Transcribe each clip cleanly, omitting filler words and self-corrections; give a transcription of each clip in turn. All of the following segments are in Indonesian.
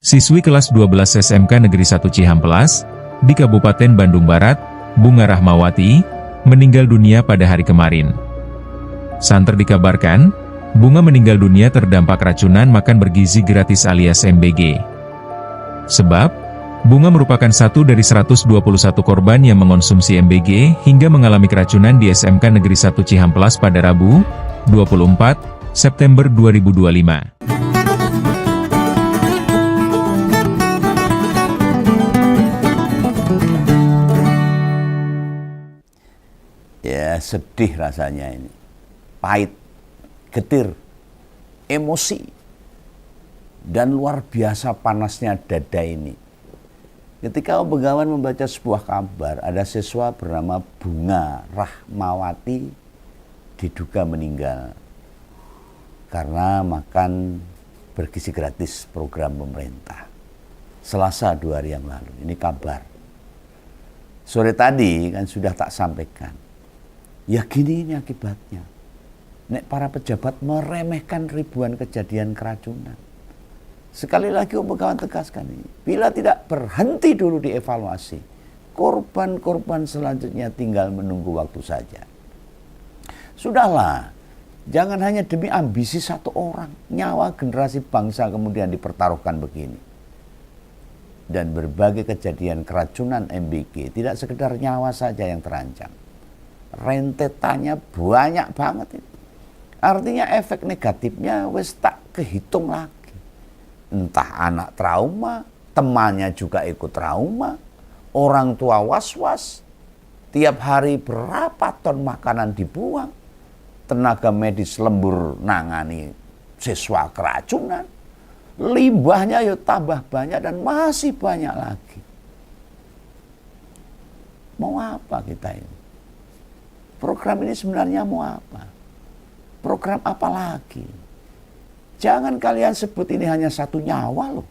Siswi kelas 12 SMK Negeri 1 Cihampelas, di Kabupaten Bandung Barat, Bunga Rahmawati, meninggal dunia pada hari kemarin. Santer dikabarkan, Bunga meninggal dunia terdampak racunan makan bergizi gratis alias MBG. Sebab, Bunga merupakan satu dari 121 korban yang mengonsumsi MBG hingga mengalami keracunan di SMK Negeri 1 Cihampelas pada Rabu, 24 September 2025. Ya, sedih rasanya ini. Pahit, getir, emosi, dan luar biasa panasnya dada ini. Ketika Begawan membaca sebuah kabar, ada siswa bernama Bunga Rahmawati diduga meninggal karena makan bergizi gratis program pemerintah. Selasa 2 hari yang lalu, ini kabar. Sore tadi kan sudah tak sampaikan. Ya gini ini akibatnya. Nek para pejabat meremehkan ribuan kejadian keracunan. Sekali lagi Begawan tegaskan ini. Bila tidak berhenti dulu dievaluasi, korban-korban selanjutnya tinggal menunggu waktu saja. Sudahlah, jangan hanya demi ambisi satu orang, nyawa generasi bangsa kemudian dipertaruhkan begini. Dan berbagai kejadian keracunan MBG tidak sekedar nyawa saja yang terancam. Rentetannya banyak banget ini. Artinya efek negatifnya wis tak kehitung lagi. Entah anak trauma, temannya juga ikut trauma, orang tua was-was, tiap hari berapa ton makanan dibuang, tenaga medis lembur nangani siswa keracunan, limbahnya yuk tambah banyak dan masih banyak lagi. Mau apa kita ini? Program ini sebenarnya mau apa? Program apa lagi? Jangan kalian sebut ini hanya satu nyawa loh.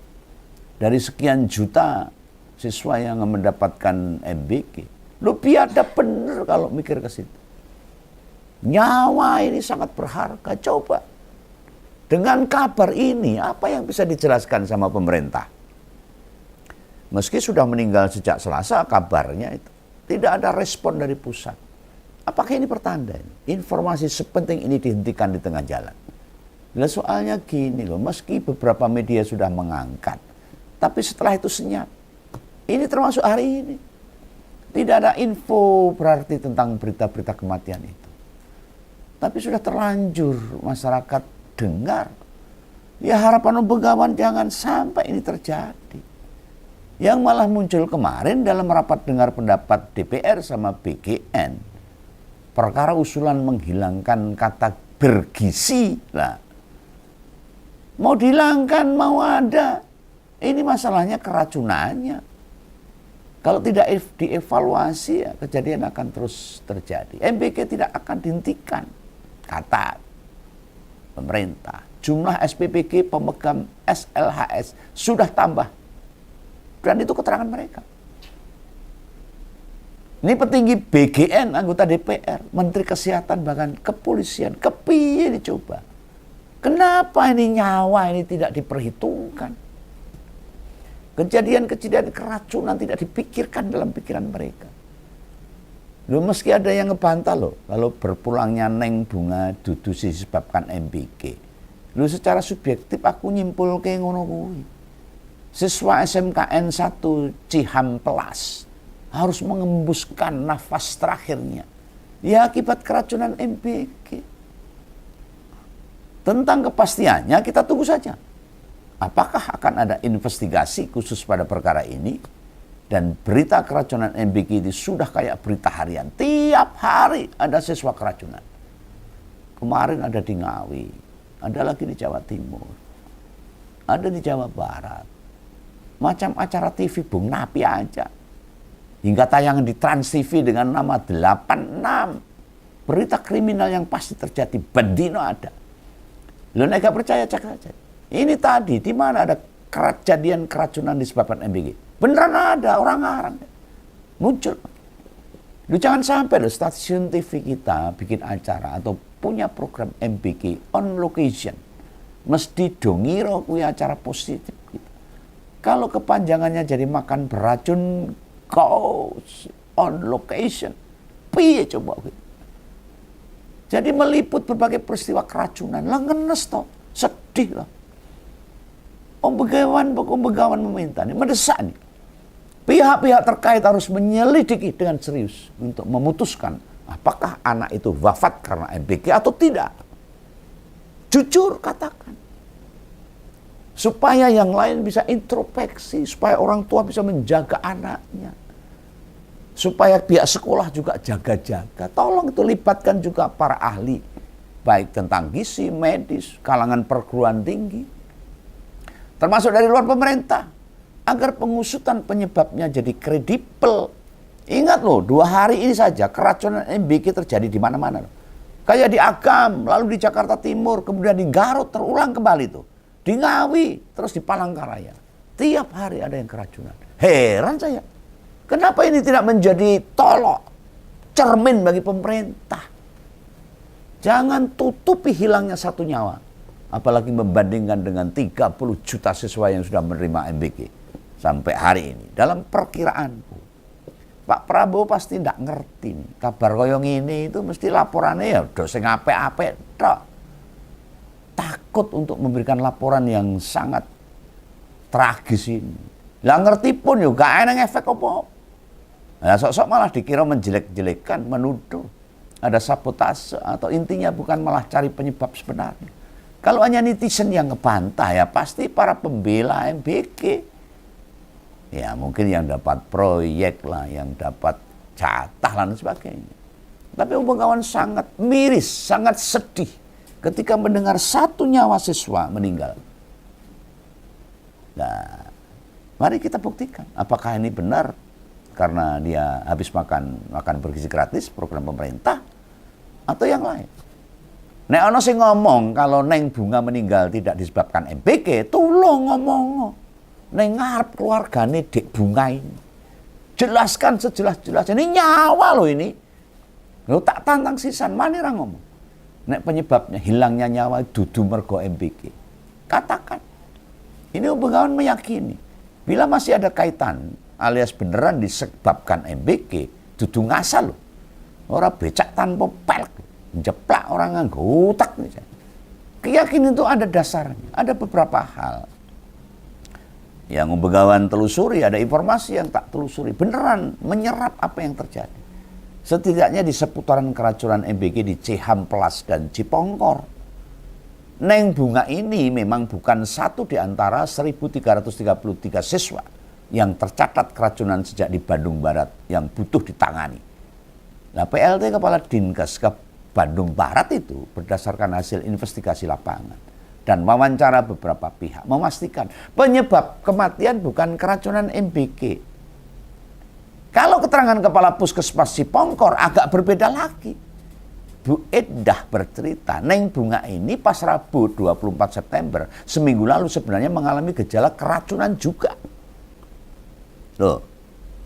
Dari sekian juta siswa yang mendapatkan MBG. Lu biada bener kalau mikir ke situ. Nyawa ini sangat berharga. Coba. Dengan kabar ini, apa yang bisa dijelaskan sama pemerintah? Meski sudah meninggal sejak Selasa kabarnya itu. Tidak ada respon dari pusat. Apakah ini pertanda? Informasi sepenting ini dihentikan di tengah jalan. Nah, soalnya gini loh, meski beberapa media sudah mengangkat, tapi setelah itu senyap. Ini termasuk hari ini. Tidak ada info berarti tentang berita-berita kematian itu. Tapi sudah terlanjur masyarakat dengar. Ya harapan Begawan jangan sampai ini terjadi. Yang malah muncul kemarin dalam rapat dengar pendapat DPR sama BGN. Perkara usulan menghilangkan kata bergizi lah. Mau dihilangkan, mau ada. Ini masalahnya keracunannya. Kalau tidak dievaluasi, ya, kejadian akan terus terjadi. MBG tidak akan dihentikan, kata pemerintah. Jumlah SPPG pemegang SLHS sudah tambah. Dan itu keterangan mereka. Ini petinggi BGN, anggota DPR, Menteri Kesehatan, bahkan kepolisian. Kepiye dicoba? Kenapa ini nyawa ini tidak diperhitungkan? Kejadian-kejadian keracunan tidak dipikirkan dalam pikiran mereka. Loh, meski ada yang ngebantah loh, kalau berpulangnya Neng Bunga dudu disebabkan MBG. Loh, secara subjektif aku nyimpul ke ngono kuwi. Siswa SMKN 1 Cihampelas harus mengembuskan nafas terakhirnya. Ya akibat keracunan MBG. Tentang kepastiannya kita tunggu saja. Apakah akan ada investigasi khusus pada perkara ini? Dan berita keracunan MBG ini sudah kayak berita harian. Tiap hari ada siswa keracunan. Kemarin ada di Ngawi. Ada lagi di Jawa Timur. Ada di Jawa Barat. Macam acara TV Bung Napi aja. Hingga tayangan di Trans TV dengan nama 86. Berita kriminal yang pasti terjadi. Bendino ada. Lo gak percaya cek saja. Ini tadi di mana ada kejadian keracunan disebabkan MBG. Beneran ada orang-orang. Muncul. Lo jangan sampai lo stasiun TV kita bikin acara atau punya program MBG on location. Mesti dongiro kuwi acara positif gitu. Kalau kepanjangannya jadi makan beracun, goes on location. Piye coba. Jadi meliput berbagai peristiwa keracunan. Lah ngenes toh, sedih lah. Om Begawan meminta nih, mendesak nih. Pihak-pihak terkait harus menyelidiki dengan serius untuk memutuskan apakah anak itu wafat karena MBG atau tidak. Jujur katakan. Supaya yang lain bisa introspeksi, supaya orang tua bisa menjaga anaknya. Supaya pihak sekolah juga jaga-jaga. Tolong itu libatkan juga para ahli. Baik tentang gizi, medis, kalangan perguruan tinggi. Termasuk dari luar pemerintah. Agar pengusutan penyebabnya jadi kredibel. Ingat loh, 2 hari ini saja keracunan MBG terjadi di mana-mana. Kayak di Agam, lalu di Jakarta Timur, kemudian di Garut terulang kembali tuh. Di Ngawi, terus di Palangkaraya. Tiap hari ada yang keracunan. Heran saya. Kenapa ini tidak menjadi tolok, cermin bagi pemerintah? Jangan tutupi hilangnya 1 nyawa. Apalagi membandingkan dengan 30 juta siswa yang sudah menerima MBG. Sampai hari ini. Dalam perkiraanku. Pak Prabowo pasti tidak ngerti nih. Kabar koyong ini itu mesti laporannya ya udah sing apik-apik tok. Takut untuk memberikan laporan yang sangat tragis ini. Lah ngerti pun juga gak enak efek apa. Nah, sok-sok malah dikira menjelek-jelekan, menuduh. Ada sabotase atau intinya bukan malah cari penyebab sebenarnya. Kalau hanya netizen yang ngebantah ya pasti para pembela MBG. Ya mungkin yang dapat proyek lah, yang dapat jatah dan sebagainya. Tapi Om Begawan sangat miris, sangat sedih ketika mendengar 1 nyawa siswa meninggal. Nah, mari kita buktikan apakah ini benar karena dia habis makan bergizi gratis program pemerintah atau yang lain. Nek ono sing ngomong kalau Neng Bunga meninggal tidak disebabkan MBG, tolong ngomong. Neng ngarep keluargane Dek Bunga ini. Jelaskan sejelas-jelasnya. Ini nyawa loh ini. Lo tak tantang sisan, mana orang ngomong. Nek penyebabnya hilangnya nyawa dudu mergo MBG. Katakan. Ini Om Begawan meyakini. Bila masih ada kaitan alias beneran disebabkan MBG, dudu ngasal loh. Orang becak tanpa pelek. Jeplak orang nganggo utak. Keyakinan itu ada dasarnya. Ada beberapa hal yang Om Begawan telusuri, ada informasi yang tak telusuri. Beneran menyerap apa yang terjadi. Setidaknya di seputaran keracunan MBG di Cihampelas dan Cipongkor. Neng Bunga ini memang bukan satu di antara 1.333 siswa yang tercatat keracunan sejak di Bandung Barat yang butuh ditangani. Nah, PLT Kepala Dinkes ke Bandung Barat itu berdasarkan hasil investigasi lapangan dan wawancara beberapa pihak memastikan penyebab kematian bukan keracunan MBG. Kalau keterangan Kepala Puskesmas Cipongkor agak berbeda lagi. Bu Edah bercerita, Neng Bunga ini pas Rabu 24 September, seminggu lalu sebenarnya mengalami gejala keracunan juga. Loh,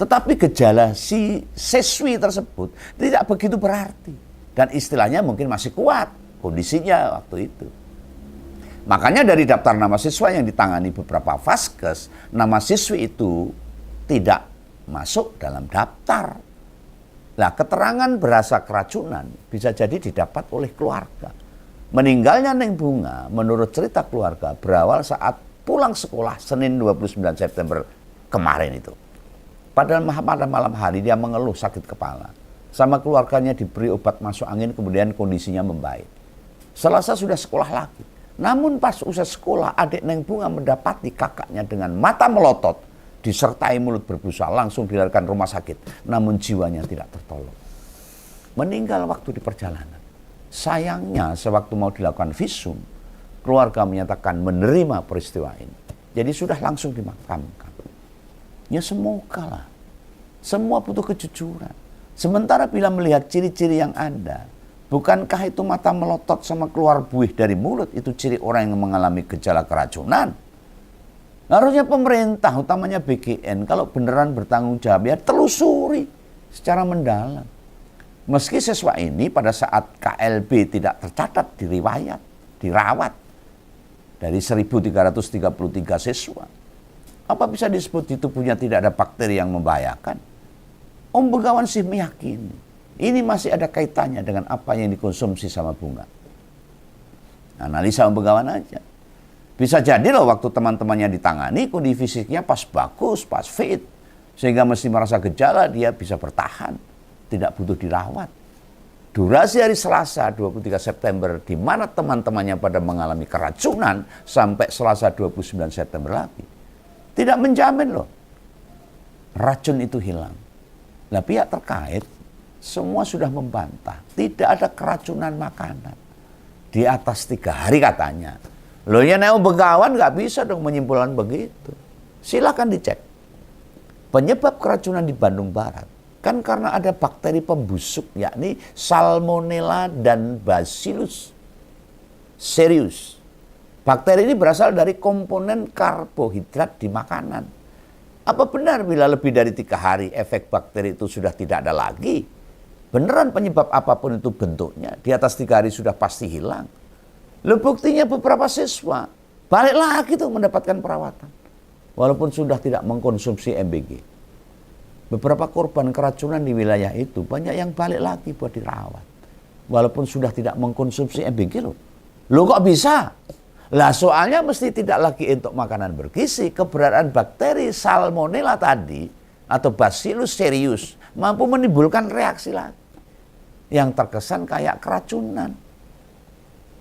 tetapi gejala si siswi tersebut tidak begitu berarti. Dan istilahnya mungkin masih kuat kondisinya waktu itu. Makanya dari daftar nama siswa yang ditangani beberapa vaskes, nama siswi itu tidak masuk dalam daftar. Nah, keterangan berasa keracunan bisa jadi didapat oleh keluarga. Meninggalnya Neng Bunga menurut cerita keluarga berawal saat pulang sekolah Senin 29 September kemarin itu. Padahal pada malam hari dia mengeluh sakit kepala. Sama keluarganya diberi obat masuk angin kemudian kondisinya membaik. Selasa sudah sekolah lagi. Namun pas usai sekolah adik Neng Bunga mendapati kakaknya dengan mata melotot disertai mulut berbusa, langsung dilarikan rumah sakit. Namun jiwanya tidak tertolong. Meninggal waktu di perjalanan. Sayangnya sewaktu mau dilakukan visum, keluarga menyatakan menerima peristiwa ini. Jadi sudah langsung dimakamkan. Ya semoga lah. Semua butuh kejujuran. Sementara bila melihat ciri-ciri yang ada, bukankah itu mata melotot sama keluar buih dari mulut, itu ciri orang yang mengalami gejala keracunan? Harusnya pemerintah, utamanya BGN, kalau beneran bertanggung jawab, ya telusuri secara mendalam. Meski siswa ini pada saat KLB tidak tercatat di riwayat, dirawat dari 1.333 siswa. Apa bisa disebut di tubuhnya tidak ada bakteri yang membahayakan? Om Begawan sih meyakini ini masih ada kaitannya dengan apa yang dikonsumsi sama bunga. Analisa Om Begawan aja. Bisa jadi loh waktu teman-temannya ditangani, kondisi fisiknya pas bagus, pas fit. Sehingga mesti merasa gejala, dia bisa bertahan. Tidak butuh dirawat. Durasi hari Selasa 23 September, di mana teman-temannya pada mengalami keracunan, sampai Selasa 29 September lagi. Tidak menjamin loh, racun itu hilang. Nah, pihak terkait, semua sudah membantah. Tidak ada keracunan makanan. Di atas 3 hari katanya. Loh ya Om Begawan nggak bisa dong menyimpulkan begitu. Silakan dicek. Penyebab keracunan di Bandung Barat kan karena ada bakteri pembusuk yakni Salmonella dan Bacillus cereus. Bakteri ini berasal dari komponen karbohidrat di makanan. Apa benar bila lebih dari 3 hari efek bakteri itu sudah tidak ada lagi? Beneran penyebab apapun itu bentuknya, di atas 3 hari sudah pasti hilang. Loh buktinya beberapa siswa balik lagi tuh mendapatkan perawatan. Walaupun sudah tidak mengkonsumsi MBG. Beberapa korban keracunan di wilayah itu banyak yang balik lagi buat dirawat. Walaupun sudah tidak mengkonsumsi MBG loh. Loh kok bisa? Lah soalnya mesti tidak lagi untuk makanan bergizi. Keberadaan bakteri Salmonella tadi atau Bacillus cereus mampu menimbulkan reaksi lagi. Yang terkesan kayak keracunan.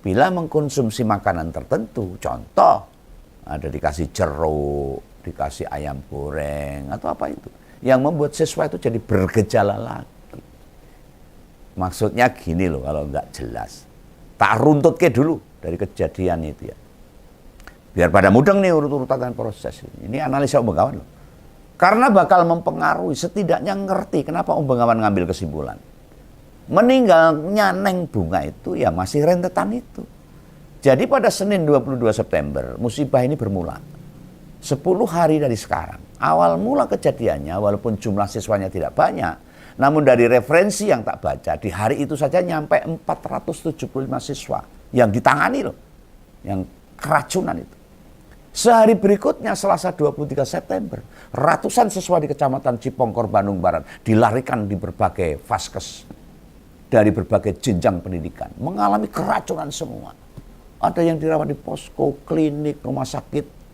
Bila mengkonsumsi makanan tertentu, contoh, ada dikasih jeruk, dikasih ayam goreng, atau apa itu. Yang membuat siswa itu jadi bergejala lagi. Maksudnya gini loh kalau nggak jelas. Tak runtut ke dulu dari kejadian itu ya. Biar pada mudeng nih urut-urutan proses ini. Ini analisa Om Begawan loh. Karena bakal mempengaruhi, setidaknya ngerti kenapa Om Begawan ngambil kesimpulan. Meninggalnya Neng Bunga itu ya masih rentetan itu. Jadi pada Senin 22 September musibah ini bermula. 10 hari dari sekarang. Awal mula kejadiannya walaupun jumlah siswanya tidak banyak. Namun dari referensi yang tak baca di hari itu saja nyampe 475 siswa yang ditangani loh. Yang keracunan itu. Sehari berikutnya Selasa 23 September. Ratusan siswa di Kecamatan Cipongkor, Bandung Barat dilarikan di berbagai vaskes. Dari berbagai jenjang pendidikan. Mengalami keracunan semua. Ada yang dirawat di posko, klinik, rumah sakit.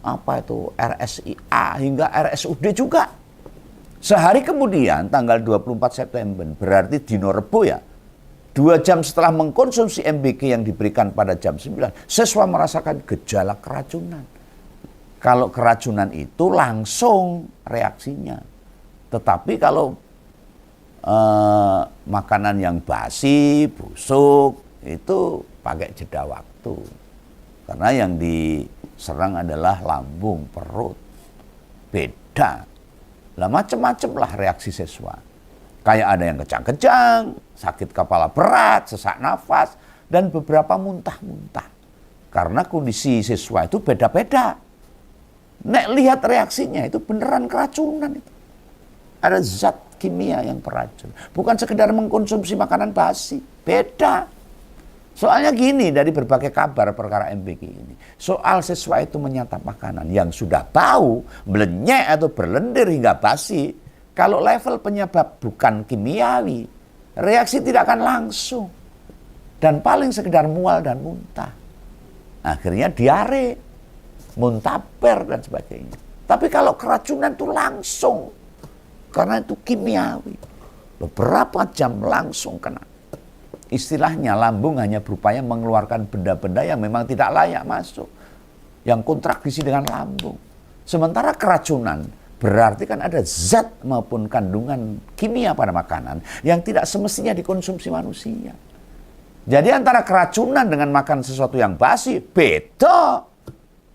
Apa itu, RSIA hingga RSUD juga. Sehari kemudian, tanggal 24 September, berarti Dino Rebo ya. 2 jam setelah mengkonsumsi MBG yang diberikan pada jam 9, siswa merasakan gejala keracunan. Kalau keracunan itu langsung reaksinya. Tetapi kalau makanan yang basi, busuk, itu pakai jeda waktu. Karena yang diserang adalah lambung, perut. Beda. Lah macam-macam lah reaksi siswa. Kayak ada yang kejang-kejang, sakit kepala berat, sesak nafas, dan beberapa muntah-muntah. Karena kondisi siswa itu beda-beda. Nek lihat reaksinya itu beneran keracunan itu. Ada zat kimia yang beracun. Bukan sekedar mengkonsumsi makanan basi. Beda. Soalnya gini, dari berbagai kabar perkara MBG ini. Soal siswa itu menyantap makanan yang sudah bau, melenyek atau berlendir hingga basi. Kalau level penyebab bukan kimiawi, reaksi tidak akan langsung. Dan paling sekedar mual dan muntah. Akhirnya diare, muntaber dan sebagainya. Tapi kalau keracunan itu langsung. Karena itu kimiawi. Beberapa jam langsung kena. Istilahnya lambung hanya berupaya mengeluarkan benda-benda yang memang tidak layak masuk. Yang kontraksi dengan lambung. Sementara keracunan berarti kan ada zat maupun kandungan kimia pada makanan yang tidak semestinya dikonsumsi manusia. Jadi antara keracunan dengan makan sesuatu yang basi, beda.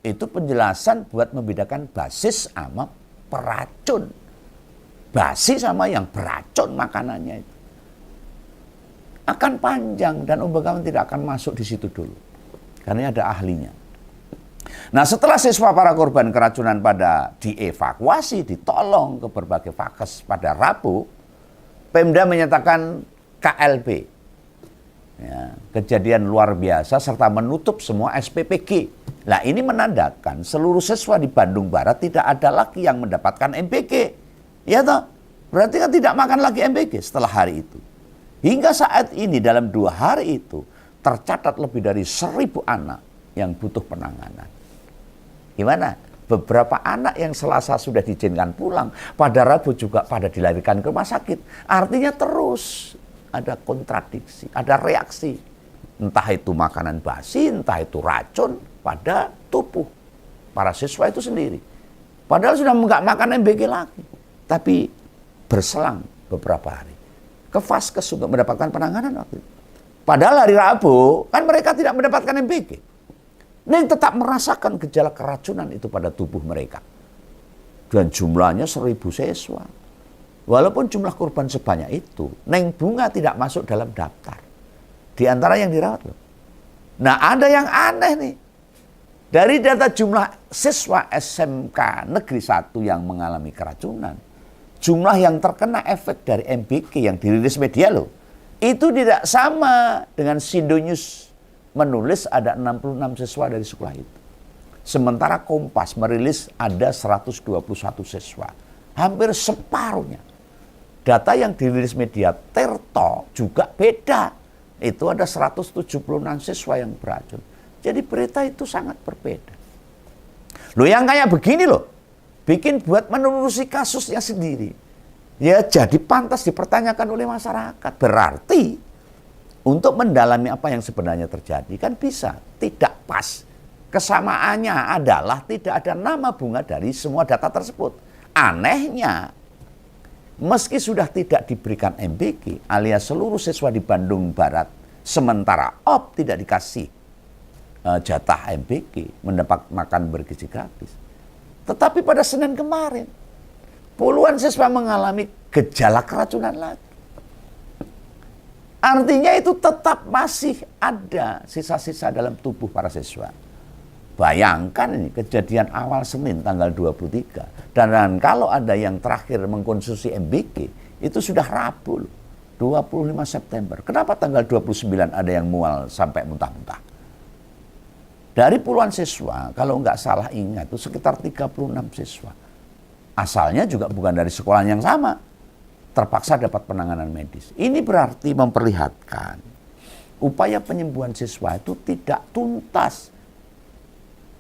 Itu penjelasan buat membedakan basis sama peracun. Basi sama yang beracun makanannya itu. Akan panjang dan Om Begawan tidak akan masuk di situ dulu. Karena ada ahlinya. Nah setelah siswa para korban keracunan pada dievakuasi, ditolong ke berbagai vaskes pada Rabu, Pemda menyatakan KLB. Ya, kejadian luar biasa serta menutup semua SPPG. Nah, ini menandakan seluruh siswa di Bandung Barat tidak ada lagi yang mendapatkan MBG. Ya toh? Berarti kan tidak makan lagi MBG setelah hari itu. Hingga saat ini dalam 2 hari itu tercatat lebih dari 1.000 anak yang butuh penanganan. Gimana? Beberapa anak yang Selasa sudah diizinkan pulang, pada Rabu juga pada dilarikan ke rumah sakit. Artinya terus ada kontradiksi, ada reaksi. Entah itu makanan basi, entah itu racun pada tubuh para siswa itu sendiri. Padahal sudah nggak makan MBG lagi. Tapi berselang beberapa hari ke Vaskes untuk mendapatkan penanganan waktu itu. Padahal hari Rabu kan mereka tidak mendapatkan MBG. Ini tetap merasakan gejala keracunan itu pada tubuh mereka. Dan jumlahnya 1.000 siswa. Walaupun jumlah korban sebanyak itu, Neng Bunga tidak masuk dalam daftar. Di antara yang dirawat loh. Nah, ada yang aneh nih. Dari data jumlah siswa SMK Negeri 1 yang mengalami keracunan, jumlah yang terkena efek dari MBG yang dirilis media loh, itu tidak sama dengan Sindonews menulis ada 66 siswa dari sekolah itu. Sementara Kompas merilis ada 121 siswa. Hampir separuhnya. Data yang dirilis media Tirto juga beda. Itu ada 176 siswa yang beracun. Jadi berita itu sangat berbeda. Loh, yang kayak begini loh, bikin buat menelusuri kasusnya sendiri. Ya jadi pantas dipertanyakan oleh masyarakat. Berarti untuk mendalami apa yang sebenarnya terjadi kan bisa. Tidak pas. Kesamaannya adalah tidak ada nama Bunga dari semua data tersebut. Anehnya, meski sudah tidak diberikan MBG alias seluruh siswa di Bandung Barat, sementara OP tidak dikasih jatah MBG, mendapat makan bergizi gratis. Tetapi pada Senin kemarin, puluhan siswa mengalami gejala keracunan lagi. Artinya itu tetap masih ada sisa-sisa dalam tubuh para siswa. Bayangkan ini kejadian awal Senin tanggal 23. Dan kalau ada yang terakhir mengkonsumsi MBG, itu sudah Rabu 25 September. Kenapa tanggal 29 ada yang mual sampai muntah-muntah? Dari puluhan siswa, kalau nggak salah ingat, itu sekitar 36 siswa. Asalnya juga bukan dari sekolah yang sama. Terpaksa dapat penanganan medis. Ini berarti memperlihatkan upaya penyembuhan siswa itu tidak tuntas.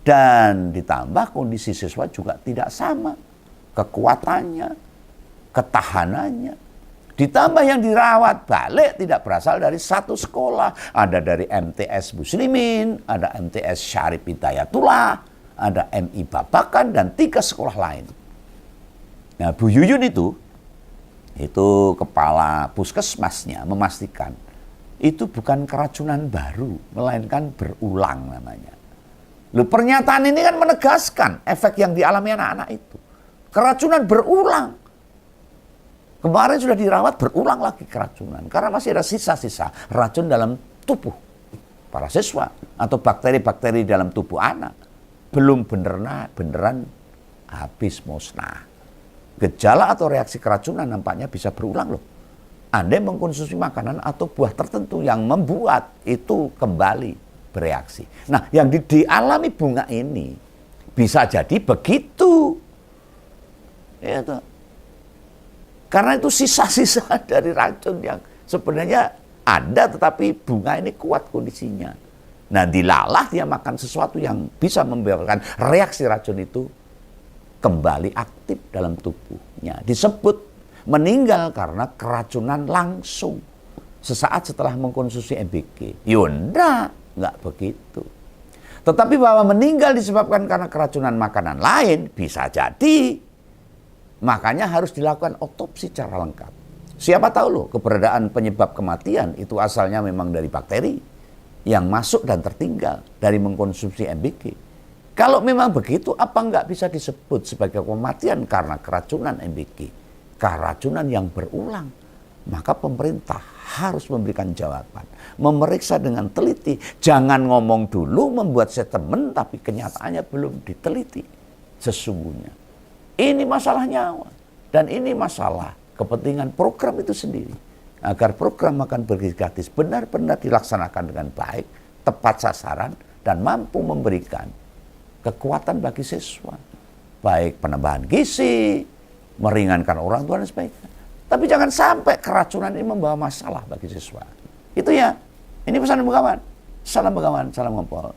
Dan ditambah kondisi siswa juga tidak sama. Kekuatannya, ketahanannya. Ditambah yang dirawat balik tidak berasal dari satu sekolah. Ada dari MTS Muslimin, ada MTS Syarif Hidayatullah, ada MI Babakan, dan 3 sekolah lain. Nah, Bu Yuyun itu kepala puskesmasnya memastikan itu bukan keracunan baru, melainkan berulang namanya. Loh, pernyataan ini kan menegaskan efek yang dialami anak-anak itu. Keracunan berulang. Kemarin sudah dirawat, berulang lagi keracunan. Karena masih ada sisa-sisa racun dalam tubuh para siswa. Atau bakteri-bakteri dalam tubuh anak. Belum beneran habis musnah. Gejala atau reaksi keracunan nampaknya bisa berulang loh. Anda mengkonsumsi makanan atau buah tertentu yang membuat itu kembali bereaksi. Nah, yang dialami Bunga ini bisa jadi begitu. Ya, toh. Karena itu sisa-sisa dari racun yang sebenarnya ada, tetapi Bunga ini kuat kondisinya. Nah, dilalah dia makan sesuatu yang bisa membiarkan reaksi racun itu kembali aktif dalam tubuhnya. Disebut meninggal karena keracunan langsung sesaat setelah mengkonsumsi MBG. Yunda, nggak begitu. Tetapi bahwa meninggal disebabkan karena keracunan makanan lain bisa jadi. Makanya harus dilakukan otopsi secara lengkap. Siapa tahu loh keberadaan penyebab kematian itu asalnya memang dari bakteri yang masuk dan tertinggal dari mengkonsumsi MBG. Kalau memang begitu, apa nggak bisa disebut sebagai kematian karena keracunan MBG? Keracunan yang berulang. Maka pemerintah harus memberikan jawaban. Memeriksa dengan teliti. Jangan ngomong dulu membuat statement tapi kenyataannya belum diteliti sesungguhnya. Ini masalah nyawa. Dan ini masalah kepentingan program itu sendiri. agar program makan bergizi gratis benar-benar dilaksanakan dengan baik, tepat sasaran, dan mampu memberikan kekuatan bagi siswa. Baik penambahan gizi, meringankan orang tua dan sebagainya. Tapi jangan sampai keracunan ini membawa masalah bagi siswa. Itu ya, ini pesan Bengawan. Salam Bengawan, salam Ngompol.